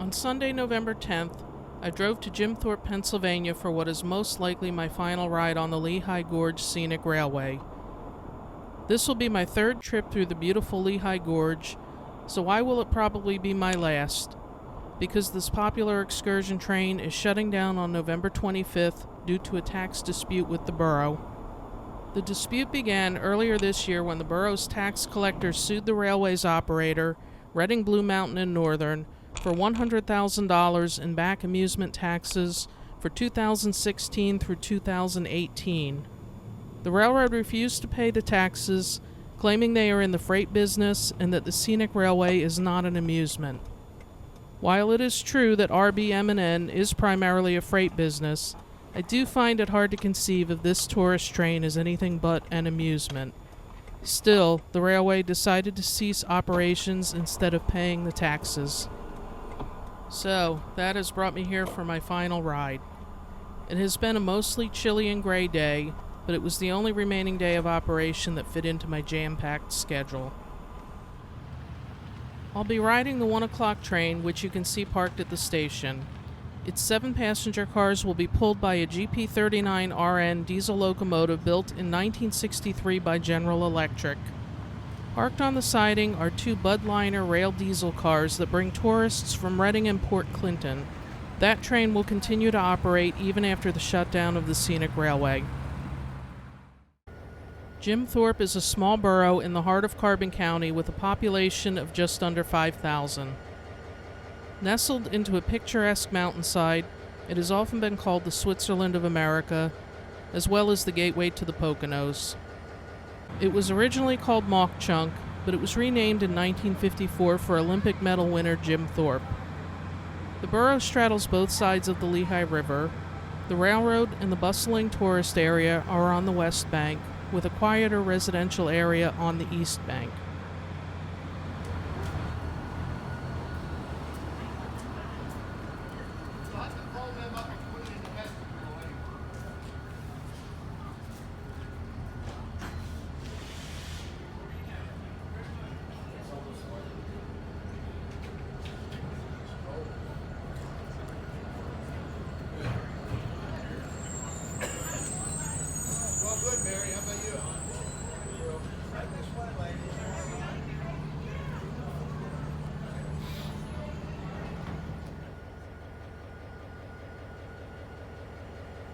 On Sunday, November 10th, I drove to Jim Thorpe, Pennsylvania for what is most likely my final ride on the Lehigh Gorge Scenic Railway. This will be my third trip through the beautiful Lehigh Gorge, so why will it probably be my last? Because this popular excursion train is shutting down on November 25th due to a tax dispute with the borough. The dispute began earlier this year when the borough's tax collectors sued the railway's operator, Reading Blue Mountain and Northern, for $100,000 in back amusement taxes for 2016 through 2018. The railroad refused to pay the taxes, claiming they are in the freight business and that the scenic railway is not an amusement. While it is true that RBM&N is primarily a freight business, I do find it hard to conceive of this tourist train as anything but an amusement. Still, the railway decided to cease operations instead of paying the taxes. So, that has brought me here for my final ride. It has been a mostly chilly and gray day, but it was the only remaining day of operation that fit into my jam-packed schedule. I'll be riding the 1 o'clock train, which you can see parked at the station. Its 7 passenger cars will be pulled by a GP39RN diesel locomotive built in 1963 by General Electric. Parked on the siding are 2 Budliner rail diesel cars that bring tourists from Reading and Port Clinton. That train will continue to operate even after the shutdown of the scenic railway. Jim Thorpe is a small borough in the heart of Carbon County with a population of just under 5,000. Nestled into a picturesque mountainside, it has often been called the Switzerland of America, as well as the gateway to the Poconos. It was originally called Mauch Chunk, but it was renamed in 1954 for Olympic medal winner Jim Thorpe. The borough straddles both sides of the Lehigh River. The railroad and the bustling tourist area are on the west bank, with a quieter residential area on the east bank.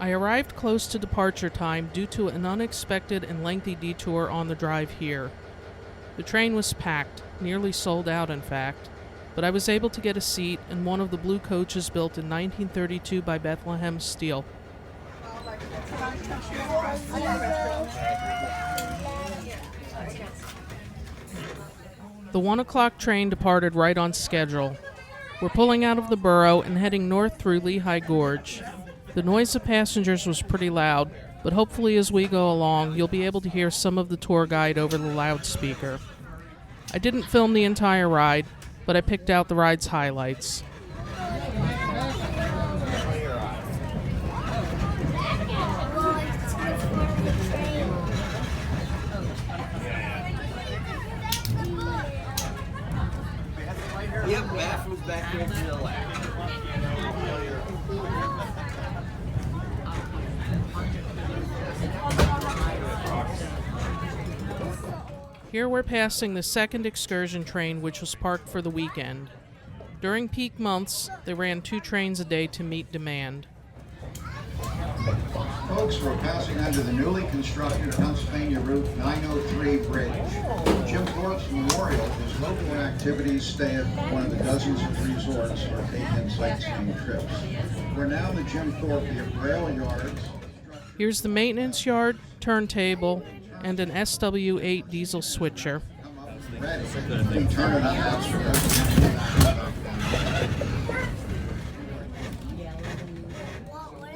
I arrived close to departure time due to an unexpected and lengthy detour on the drive here. The train was packed, nearly sold out in fact, but I was able to get a seat in one of the blue coaches built in 1932 by Bethlehem Steel. The 1 o'clock train departed right on schedule. We're pulling out of the borough and heading north through Lehigh Gorge. The noise of passengers was pretty loud, but hopefully as we go along, you'll be able to hear some of the tour guide over the loudspeaker. I didn't film the entire ride, but I picked out the ride's highlights. Yep, bathroom's back there to the left. Here we're passing the second excursion train, which was parked for the weekend. During peak months, they ran 2 trains a day to meet demand. Folks, we're passing under the newly constructed Pennsylvania Route 903 bridge. Jim Thorpe's Memorial is local activities stay at one of the dozens of resorts or take-in sightseeing trips. We're now in the Jim Thorpe rail yards. Here's the maintenance yard, turntable, and an SW8 diesel switcher. We turn it up.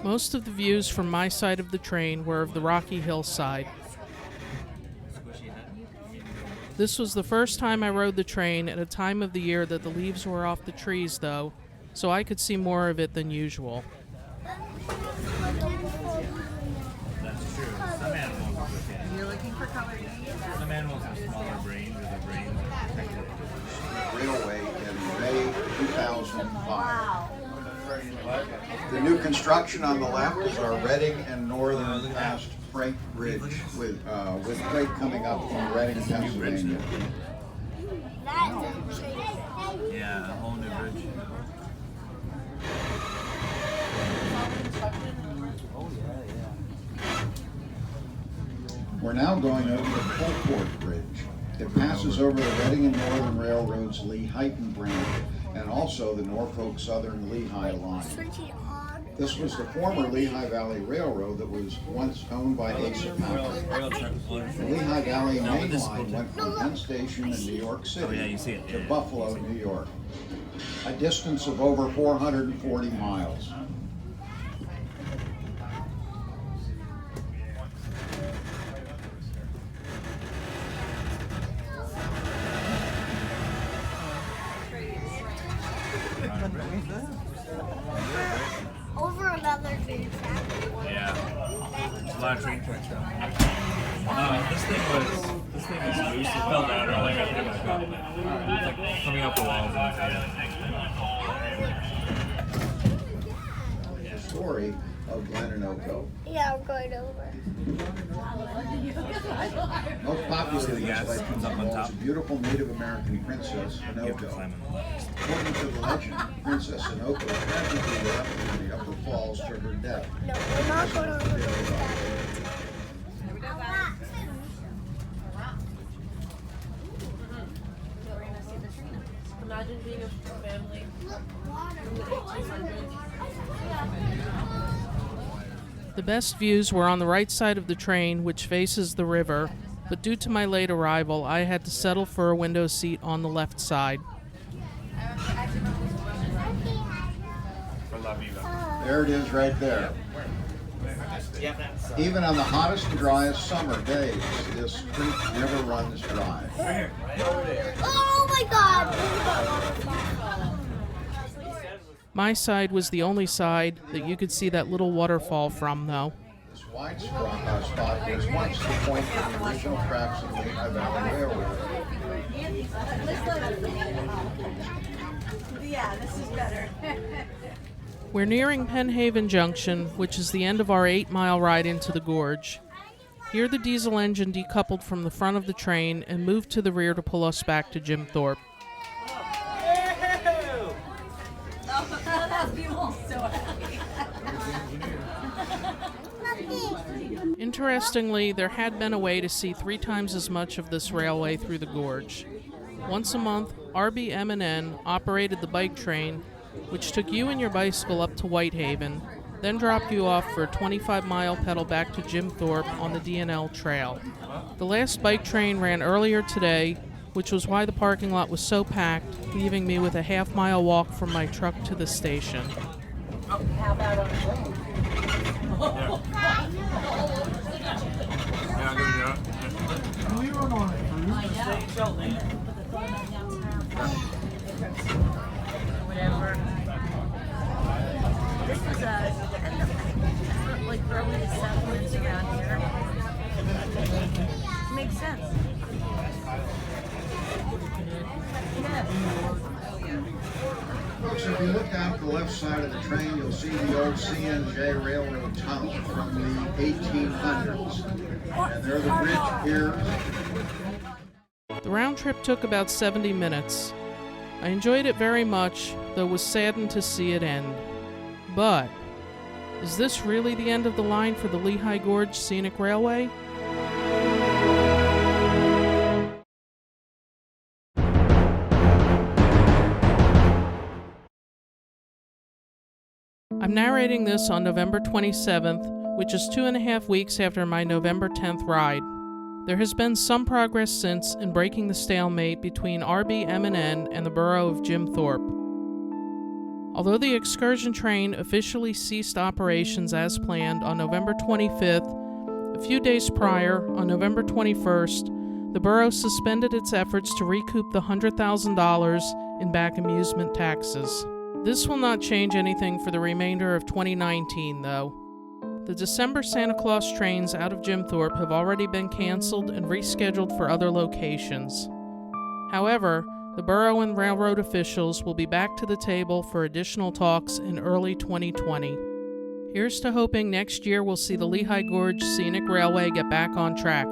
Most of the views from my side of the train were of the rocky hillside. This was the first time I rode the train at a time of the year that the leaves were off the trees, though, so I could see more of it than usual. That's true. Some animals are looking. You're looking for color. Some animals have smaller brains, or the brains are protected. Railway in May 2005. construction on the left is our Reading and Northern Fast Freight Bridge with freight coming up from Reading, Pennsylvania. Yeah, a whole new bridge. We're now going over the Fulport Bridge. It passes over the Reading and Northern Railroad's Lehigh branch and also the Norfolk Southern Lehigh line. This was the former Lehigh Valley Railroad that was once owned by Asa Packard. The Lehigh Valley main line went from Penn Station in New York City to Buffalo, New York, a distance of over 440 miles. Over another food track. Yeah. It's a lot of train tracks now. This thing was loose. It fell down earlier. I think it might go. It's like coming up the walls. The story of Glen and Oco. Yeah, I'm going over. Most popular of these gas legends comes up on involves a top. beautiful Native American princess, You have to Anoka. climb on the left. According to the legend, Princess Anoka tragically left in the upper falls to her death. No, we're not going over the Imagine being a family. The best views were on the right side of the train, which faces the river, but due to my late arrival, I had to settle for a window seat on the left side. For La Viva. There it is right there. Even on the hottest and driest summer days, this creek never runs dry. Oh my God! My side was the only side that you could see that little waterfall from, though. This wide spot was once the point of the original tracks of the Lehigh Valley Railroad. Yeah, this is better. We're nearing Penn Haven Junction, which is the end of our 8-mile ride into the gorge. Here the diesel engine decoupled from the front of the train and moved to the rear to pull us back to Jim Thorpe. Interestingly, there had been a way to see 3 times as much of this railway through the gorge. Once a month, RBM&N operated the bike train, which took you and your bicycle up to Whitehaven, then dropped you off for a 25-mile pedal back to Jim Thorpe on the D&L Trail. The last bike train ran earlier today, which was why the parking lot was so packed, leaving me with a half-mile walk from my truck to the station. How about on the road? Yeah, I'll give it a shot. We run on it. Whatever. This was like early settlements around here. Makes sense. Folks, if you look out the left side of the train, you'll see the old CNJ Railroad tunnel from the 1800s. And there's the bridge here. The round trip took about 70 minutes. I enjoyed it very much, though was saddened to see it end. But, is this really the end of the line for the Lehigh Gorge Scenic Railway? I'm narrating this on November 27th, which is 2.5 weeks after my November 10th ride. There has been some progress since in breaking the stalemate between RBM&N and the borough of Jim Thorpe. Although the excursion train officially ceased operations as planned on November 25th, a few days prior, on November 21st, the borough suspended its efforts to recoup the $100,000 in back amusement taxes. This will not change anything for the remainder of 2019, though. The December Santa Claus trains out of Jim Thorpe have already been canceled and rescheduled for other locations. However, the borough and railroad officials will be back to the table for additional talks in early 2020. Here's to hoping next year we'll see the Lehigh Gorge Scenic Railway get back on track.